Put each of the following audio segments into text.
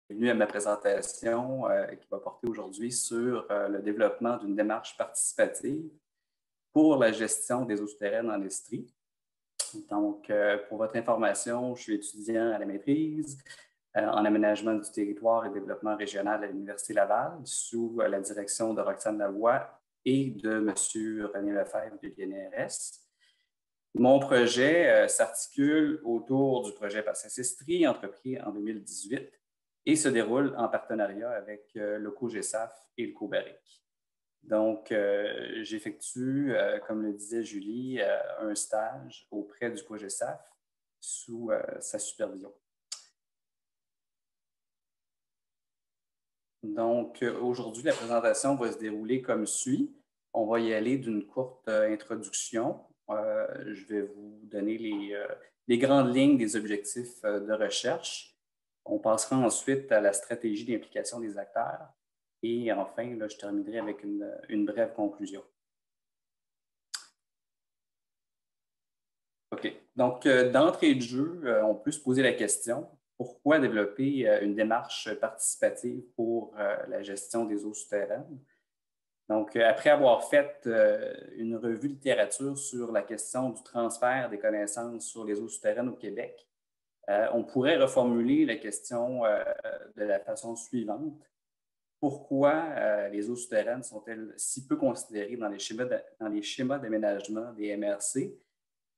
Bienvenue à ma présentation qui va porter aujourd'hui sur le développement d'une démarche participative pour la gestion des eaux souterraines en Estrie. Donc, pour votre information, je suis étudiant à la maîtrise en aménagement du territoire et développement régional à l'Université Laval sous la direction de Roxane Lavoie et de M. René Lefebvre de l'INRS. Mon projet s'articule autour du projet PACES Estrie, entrepris en 2018, et se déroule en partenariat avec le COGESAF et le COBARIC. Donc, j'effectue, comme le disait Julie, un stage auprès du COGESAF sous sa supervision. Donc, aujourd'hui, la présentation va se dérouler comme suit. On va y aller d'une courte introduction. Je vais vous donner les grandes lignes des objectifs de recherche. On passera ensuite à la stratégie d'implication des acteurs. Et enfin, là, je terminerai avec une brève conclusion. OK. Donc, d'entrée de jeu, on peut se poser la question, pourquoi développer une démarche participative pour la gestion des eaux souterraines? Donc, après avoir fait une revue de littérature sur la question du transfert des connaissances sur les eaux souterraines au Québec, on pourrait reformuler la question de la façon suivante. Pourquoi les eaux souterraines sont-elles si peu considérées dans les schémas d'aménagement des MRC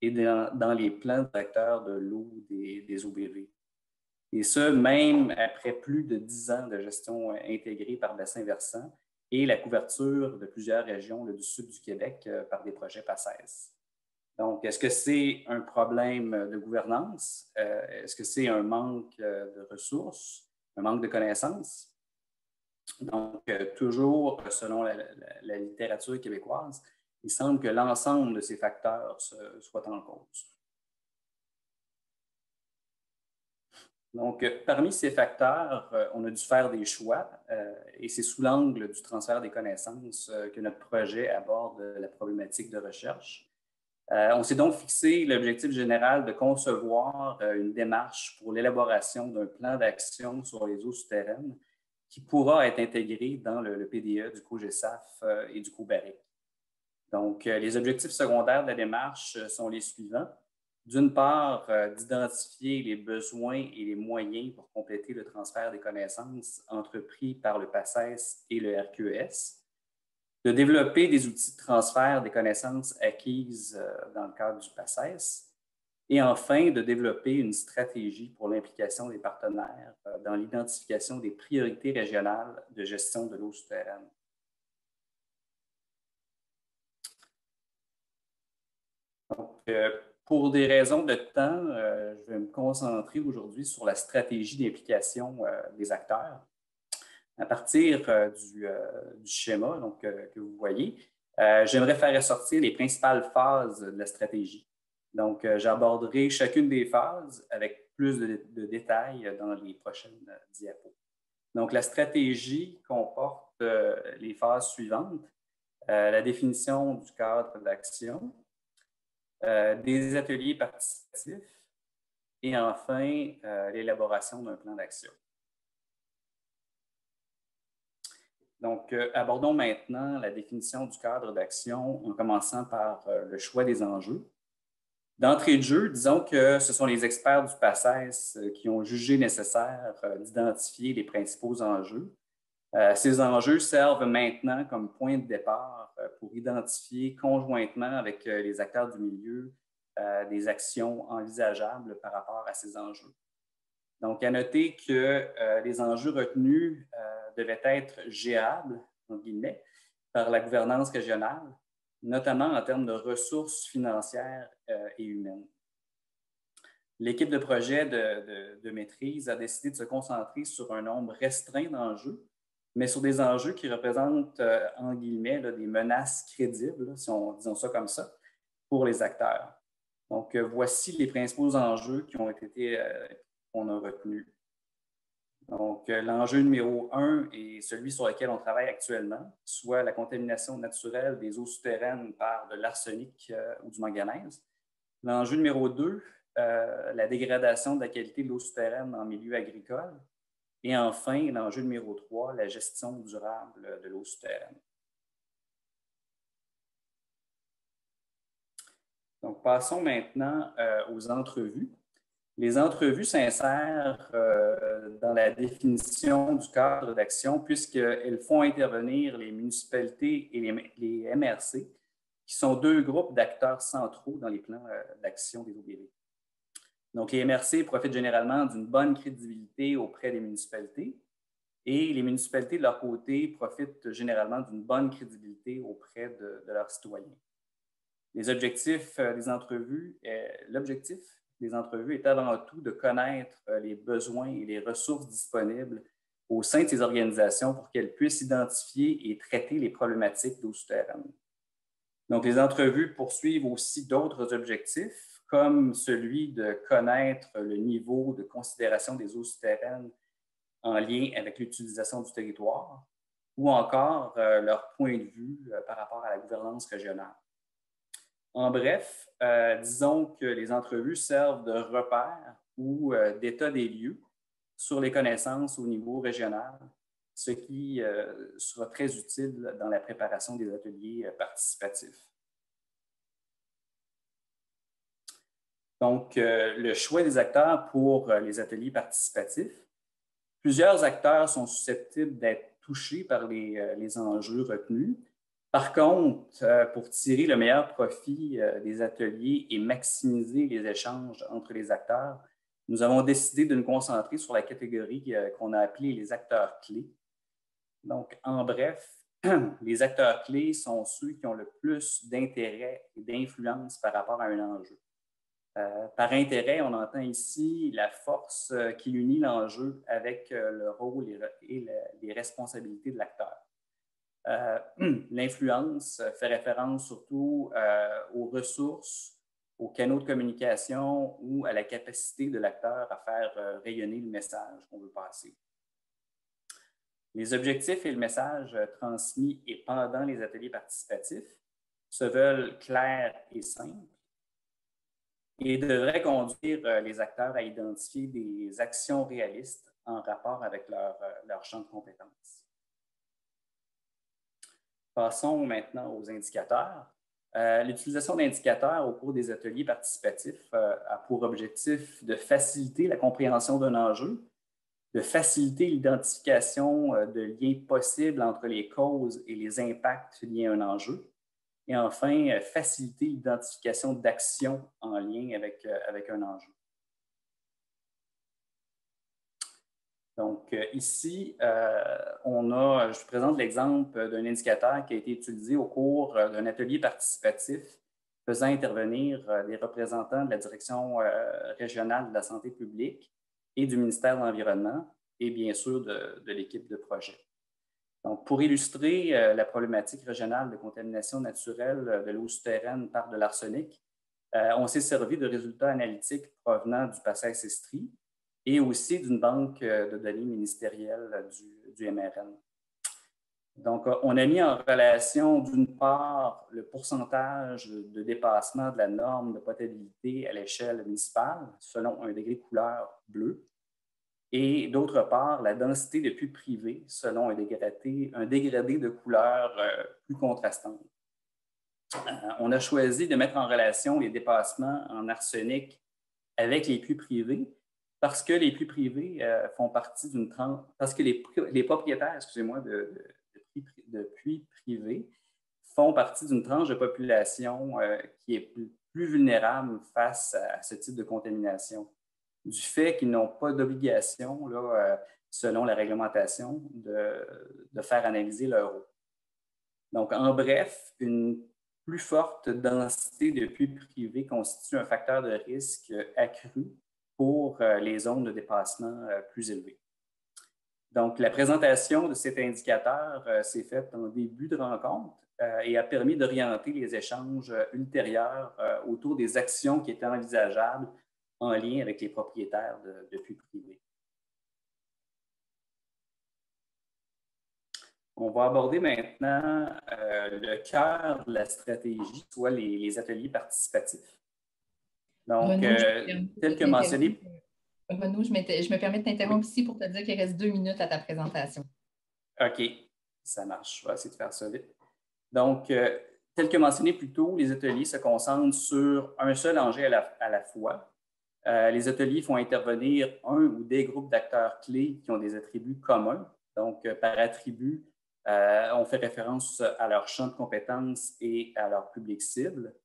et dans les plans directeurs de l'eau des OBV? Et ce, même après plus de 10 ans de gestion intégrée par bassin versant et la couverture de plusieurs régions du sud du Québec par des projets PACES. Donc, est-ce que c'est un problème de gouvernance? Est-ce que c'est un manque de ressources, un manque de connaissances? Donc, toujours selon la littérature québécoise, il semble que l'ensemble de ces facteurs soient en cause. Donc, parmi ces facteurs, on a dû faire des choix et c'est sous l'angle du transfert des connaissances que notre projet aborde la problématique de recherche. On s'est donc fixé l'objectif général de concevoir une démarche pour l'élaboration d'un plan d'action sur les eaux souterraines qui pourra être intégré dans le PDE du COGESAF et du COBARIC. Donc, les objectifs secondaires de la démarche sont les suivants. D'une part, d'identifier les besoins et les moyens pour compléter le transfert des connaissances entrepris par le PACES et le RQES, de développer des outils de transfert des connaissances acquises dans le cadre du PACES, et enfin, de développer une stratégie pour l'implication des partenaires dans l'identification des priorités régionales de gestion de l'eau souterraine. Donc, pour des raisons de temps, je vais me concentrer aujourd'hui sur la stratégie d'implication des acteurs. À partir du schéma donc, que vous voyez, j'aimerais faire ressortir les principales phases de la stratégie. Donc, j'aborderai chacune des phases avec plus de détails dans les prochaines diapos. Donc, la stratégie comporte les phases suivantes, la définition du cadre d'action, des ateliers participatifs et enfin, l'élaboration d'un plan d'action. Donc, abordons maintenant la définition du cadre d'action en commençant par le choix des enjeux. D'entrée de jeu, disons que ce sont les experts du PACES qui ont jugé nécessaire d'identifier les principaux enjeux. Ces enjeux servent maintenant comme point de départ pour identifier conjointement avec les acteurs du milieu des actions envisageables par rapport à ces enjeux. Donc, à noter que les enjeux retenus devaient être gérables, en guillemets, par la gouvernance régionale, notamment en termes de ressources financières et humaines. L'équipe de projet de maîtrise a décidé de se concentrer sur un nombre restreint d'enjeux, mais sur des enjeux qui représentent, en guillemets, là, des menaces crédibles, là, si on disons ça comme ça, pour les acteurs. Donc, voici les principaux enjeux qui ont été qu'on a retenus. Donc, l'enjeu numéro 1 est celui sur lequel on travaille actuellement, soit la contamination naturelle des eaux souterraines par de l'arsenic ou du manganèse. L'enjeu numéro 2, la dégradation de la qualité de l'eau souterraine en milieu agricole. Et enfin, l'enjeu numéro 3, la gestion durable de l'eau souterraine. Donc, passons maintenant aux entrevues. Les entrevues s'insèrent dans la définition du cadre d'action puisqu'elles font intervenir les municipalités et les MRC, qui sont deux groupes d'acteurs centraux dans les plans d'action des OBV. Donc, les MRC profitent généralement d'une bonne crédibilité auprès des municipalités et les municipalités, de leur côté, profitent généralement d'une bonne crédibilité auprès de leurs citoyens. L'objectif des entrevues est avant tout de connaître les besoins et les ressources disponibles au sein de ces organisations pour qu'elles puissent identifier et traiter les problématiques d'eau souterraine. Donc, les entrevues poursuivent aussi d'autres objectifs, comme celui de connaître le niveau de considération des eaux souterraines en lien avec l'utilisation du territoire, ou encore leur point de vue par rapport à la gouvernance régionale. En bref, disons que les entrevues servent de repère ou d'état des lieux sur les connaissances au niveau régional, ce qui sera très utile dans la préparation des ateliers participatifs. Donc, le choix des acteurs pour les ateliers participatifs. Plusieurs acteurs sont susceptibles d'être touchés par les enjeux retenus. Par contre, pour tirer le meilleur profit des ateliers et maximiser les échanges entre les acteurs, nous avons décidé de nous concentrer sur la catégorie qu'on a appelée les acteurs clés. Donc, en bref, les acteurs clés sont ceux qui ont le plus d'intérêt et d'influence par rapport à un enjeu. Par intérêt, on entend ici la force qui unit l'enjeu avec le rôle et les responsabilités de l'acteur. L'influence fait référence surtout aux ressources, aux canaux de communication ou à la capacité de l'acteur à faire rayonner le message qu'on veut passer. Les objectifs et le message transmis et pendant les ateliers participatifs se veulent clairs et simples et devraient conduire les acteurs à identifier des actions réalistes en rapport avec leur champ de compétences. Passons maintenant aux indicateurs. L'utilisation d'indicateurs au cours des ateliers participatifs a pour objectif de faciliter la compréhension d'un enjeu, de faciliter l'identification de liens possibles entre les causes et les impacts liés à un enjeu, et enfin, faciliter l'identification d'actions en lien avec un enjeu. Donc, ici, je vous présente l'exemple d'un indicateur qui a été utilisé au cours d'un atelier participatif faisant intervenir des représentants de la Direction régionale de la santé publique et du ministère de l'Environnement et bien sûr de l'équipe de projet. Donc, pour illustrer la problématique régionale de contamination naturelle de l'eau souterraine par de l'arsenic, on s'est servi de résultats analytiques provenant du passage Estrie et aussi d'une banque de données ministérielle du MRN. Donc, on a mis en relation, d'une part, le pourcentage de dépassement de la norme de potabilité à l'échelle municipale selon un degré couleur bleu, et d'autre part, la densité de puits privés selon un dégradé de couleur plus contrastante. On a choisi de mettre en relation les dépassements en arsenic avec les puits privés parce que les puits privés font partie d'une tranche, parce que les propriétaires, excusez-moi, de puits privés font partie d'une tranche de population qui est plus vulnérable face à ce type de contamination, du fait qu'ils n'ont pas d'obligation, selon la réglementation, de faire analyser leur eau. Donc, en bref, une plus forte densité de puits privés constitue un facteur de risque accru pour les zones de dépassement plus élevées. Donc, la présentation de cet indicateur s'est faite en début de rencontre et a permis d'orienter les échanges ultérieurs autour des actions qui étaient envisageables en lien avec les propriétaires de puits privés. On va aborder maintenant le cœur de la stratégie, soit les ateliers participatifs. Donc, tel que mentionné... Renaud, je me permets de t'interrompre ici pour te dire qu'il reste 2 minutes à ta présentation. OK, ça marche. Je vais essayer de faire ça vite. Donc, tel que mentionné plus tôt, les ateliers se concentrent sur un seul enjeu à la fois. Les ateliers font intervenir un ou des groupes d'acteurs clés qui ont des attributs communs. Donc, par attribut, on fait référence à leur champ de compétences et à leur public cible.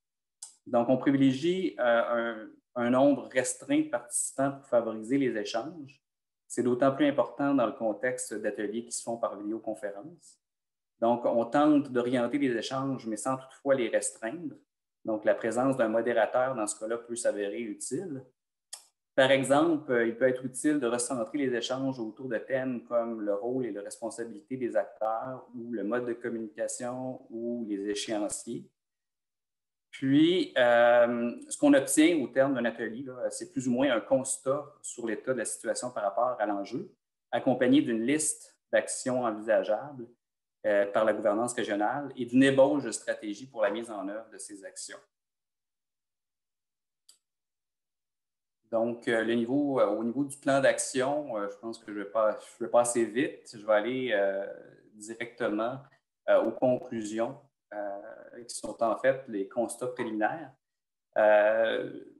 Donc, on privilégie un nombre restreint de participants pour favoriser les échanges. C'est d'autant plus important dans le contexte d'ateliers qui se font par vidéoconférence. Donc, on tente d'orienter les échanges, mais sans toutefois les restreindre. Donc, la présence d'un modérateur dans ce cas-là peut s'avérer utile. Par exemple, il peut être utile de recentrer les échanges autour de thèmes comme le rôle et la responsabilité des acteurs ou le mode de communication ou les échéanciers. Puis, ce qu'on obtient au terme d'un atelier, c'est plus ou moins un constat sur l'état de la situation par rapport à l'enjeu, accompagné d'une liste d'actions envisageables par la gouvernance régionale et d'une ébauche de stratégie pour la mise en œuvre de ces actions. Donc, au niveau du plan d'action, je pense que je vais pas assez vite. Je vais aller directement aux conclusions qui sont en fait les constats préliminaires.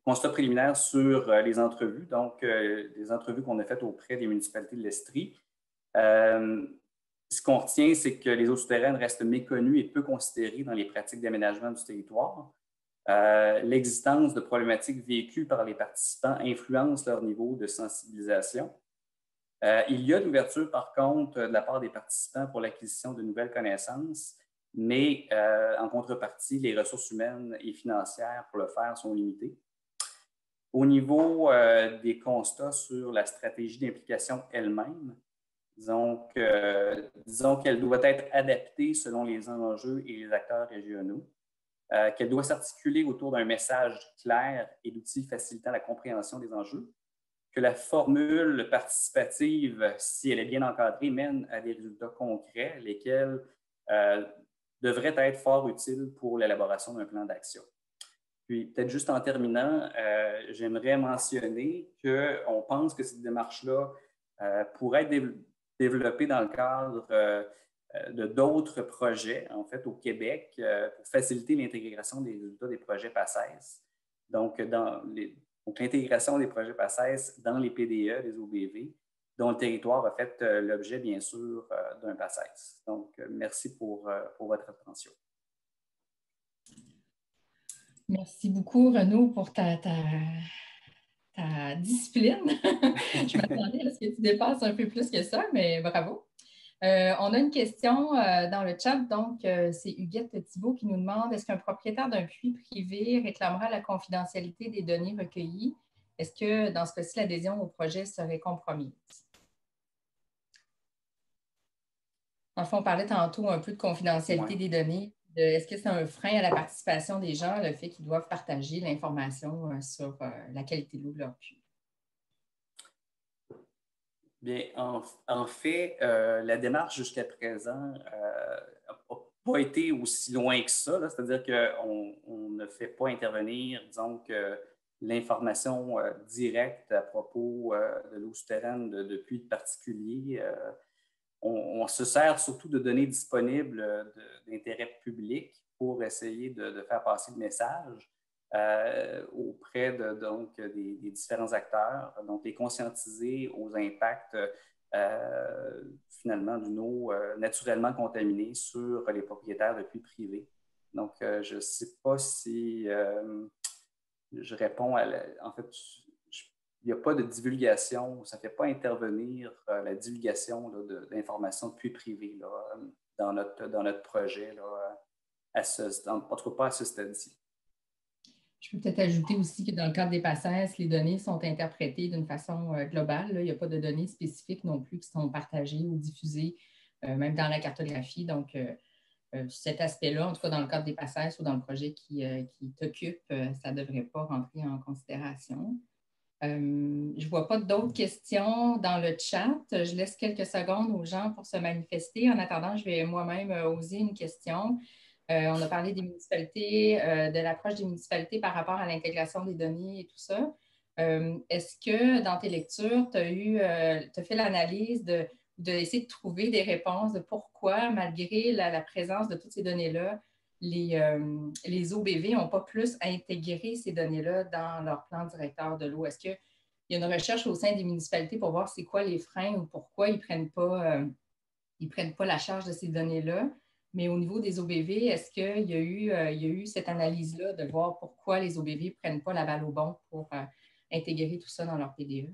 Constats préliminaires sur les entrevues, donc les entrevues qu'on a faites auprès des municipalités de l'Estrie. Ce qu'on retient, c'est que les eaux souterraines restent méconnues et peu considérées dans les pratiques d'aménagement du territoire. L'existence de problématiques vécues par les participants influence leur niveau de sensibilisation. Il y a de l'ouverture, par contre, de la part des participants pour l'acquisition de nouvelles connaissances, mais en contrepartie, les ressources humaines et financières pour le faire sont limitées. Au niveau des constats sur la stratégie d'implication elle-même, disons qu'elle doit être adaptée selon les enjeux et les acteurs régionaux. Qu'elle doit s'articuler autour d'un message clair et d'outils facilitant la compréhension des enjeux, que la formule participative, si elle est bien encadrée, mène à des résultats concrets, lesquels devraient être fort utiles pour l'élaboration d'un plan d'action. Puis, peut-être juste en terminant, j'aimerais mentionner qu'on pense que cette démarche-là pourrait être développée dans le cadre de d'autres projets, en fait, au Québec, pour faciliter l'intégration des résultats des projets PACES. Donc, l'intégration des projets PACES dans les PDE, les OBV, dont le territoire a fait l'objet, bien sûr, d'un PACES. Donc, merci pour votre attention. Merci beaucoup, Renaud, pour ta discipline. Je m'attendais à ce que tu dépasses un peu plus que ça, mais bravo. On a une question dans le chat, donc c'est Huguette Thibault qui nous demande est-ce qu'un propriétaire d'un puits privé réclamera la confidentialité des données recueillies? Est-ce que dans ce cas-ci, l'adhésion au projet serait compromise? En fait, on parlait tantôt un peu de confidentialité des données. Est-ce que c'est un frein à la participation des gens, le fait qu'ils doivent partager l'information sur la qualité de l'eau de leur puits? Bien, en fait, la démarche jusqu'à présent n'a pas été aussi loin que ça. C'est-à-dire qu'on ne fait pas intervenir, disons, que l'information directe à propos de l'eau souterraine de puits particuliers. On se sert surtout de données disponibles d'intérêt public pour essayer de faire passer le message. Auprès des différents acteurs, donc les conscientiser aux impacts finalement d'une eau naturellement contaminée sur les propriétaires de puits privés. Donc, je ne sais pas si je réponds en fait, il n'y a pas de divulgation, ça ne fait pas intervenir la divulgation d'informations de puits privés dans notre projet, en tout cas pas à ce stade-ci. Je peux peut-être ajouter aussi que dans le cadre des PACES, les données sont interprétées d'une façon globale. Là. Il n'y a pas de données spécifiques non plus qui sont partagées ou diffusées, même dans la cartographie. Donc, cet aspect-là, en tout cas dans le cadre des PACES ou dans le projet qui t'occupe, ça ne devrait pas rentrer en considération. Je ne vois pas d'autres questions dans le chat. Je laisse quelques secondes aux gens pour se manifester. En attendant, je vais moi-même oser une question. On a parlé des municipalités, de l'approche des municipalités par rapport à l'intégration des données et tout ça. Est-ce que dans tes lectures, tu as fait l'analyse d'essayer de trouver des réponses de pourquoi, malgré la présence de toutes ces données-là, les OBV n'ont pas plus intégré ces données-là dans leur plan directeur de l'eau? Est-ce qu'il y a une recherche au sein des municipalités pour voir c'est quoi les freins ou pourquoi ils ne prennent pas la charge de ces données-là? Mais au niveau des OBV, est-ce qu'il y a eu cette analyse-là de voir pourquoi les OBV ne prennent pas la balle au bon pour intégrer tout ça dans leur PDE?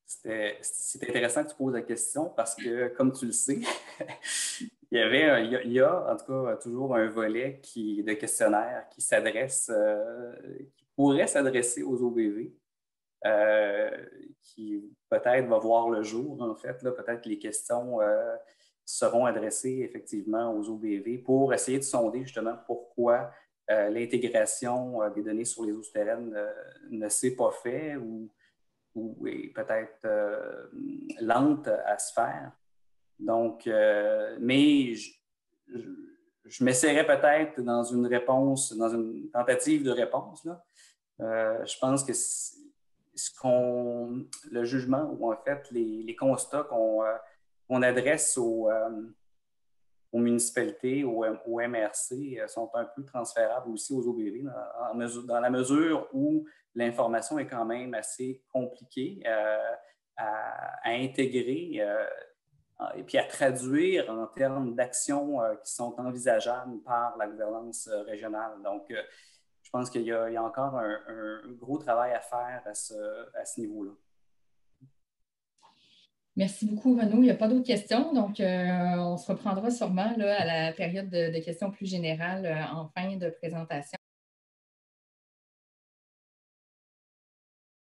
C'est intéressant que tu poses la question parce que, comme tu le sais, il y a en tout cas toujours un volet de questionnaire qui qui pourrait s'adresser aux OBV, qui peut-être va voir le jour, en fait. Peut-être que les questions seront adressées effectivement aux OBV pour essayer de sonder justement pourquoi l'intégration des données sur les eaux souterraines ne s'est pas faite ou est peut-être lente à se faire. Donc, mais je m'essaierai peut-être dans une réponse, dans une tentative de réponse. Là. Je pense que le jugement ou en fait les constats qu'on adresse aux municipalités, aux MRC, sont un peu transférables aussi aux OBV dans la mesure où l'information est quand même assez compliquée à intégrer et puis à traduire en termes d'actions qui sont envisageables par la gouvernance régionale. Donc, je pense qu'il y a encore un gros travail à faire à ce niveau-là. Merci beaucoup, Renaud. Il n'y a pas d'autres questions, donc on se reprendra sûrement là, à la période de questions plus générales en fin de présentation.